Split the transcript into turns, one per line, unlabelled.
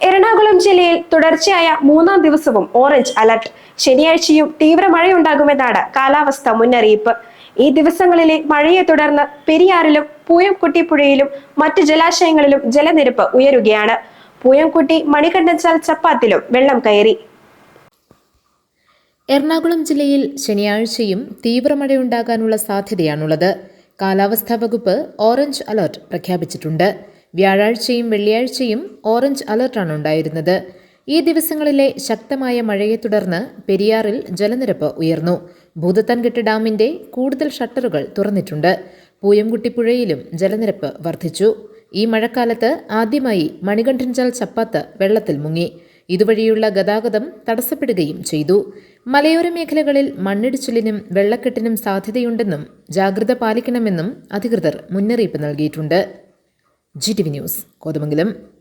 എറണാകുളം ജില്ലയിൽ തുടർച്ചയായ മൂന്നാം ദിവസവും ഓറഞ്ച് അലർട്ട്. ശനിയാഴ്ചയും തീവ്ര മഴയുണ്ടാകുമെന്നാണ് കാലാവസ്ഥ മുന്നറിയിപ്പ്. ഈ ദിവസങ്ങളിലെ മഴയെ തുടർന്ന് പെരിയാറിലും പൂയംകുട്ടി മറ്റു ജലാശയങ്ങളിലും ജലനിരപ്പ് ഉയരുകയാണ്. പൂയംകുട്ടി മണികണ്ഠൻചാൽ ചപ്പാത്തിലും വെള്ളം കയറി.
എറണാകുളം ജില്ലയിൽ ശനിയാഴ്ചയും തീവ്ര മഴയുണ്ടാകാനുള്ള സാധ്യതയാണുള്ളത്. കാലാവസ്ഥാ വകുപ്പ് ഓറഞ്ച് അലർട്ട് പ്രഖ്യാപിച്ചിട്ടുണ്ട്. വ്യാഴാഴ്ചയും വെള്ളിയാഴ്ചയും ഓറഞ്ച് അലർട്ടാണ് ഉണ്ടായിരുന്നത്. ഈ ദിവസങ്ങളിലെ ശക്തമായ മഴയെ തുടർന്ന് പെരിയാറിൽ ജലനിരപ്പ് ഉയർന്നു. ഭൂതത്താൻകെട്ട് ഡാമിന്റെ കൂടുതൽ ഷട്ടറുകൾ തുറന്നിട്ടുണ്ട്. പൂയംകുട്ടി പുഴയിലും ജലനിരപ്പ് വർദ്ധിച്ചു. ഈ മഴക്കാലത്ത് ആദ്യമായി മണികണ്ഠൻചാൽ ചപ്പാത്ത് വെള്ളത്തിൽ മുങ്ങി. ഇതുവഴിയുള്ള ഗതാഗതം തടസ്സപ്പെടുകയും ചെയ്തു. മലയോര മേഖലകളിൽ മണ്ണിടിച്ചിലിനും വെള്ളക്കെട്ടിനും സാധ്യതയുണ്ടെന്നും ജാഗ്രത പാലിക്കണമെന്നും അധികൃതർ മുന്നറിയിപ്പ് നൽകിയിട്ടുണ്ട്. GTV news, Kothamangalam.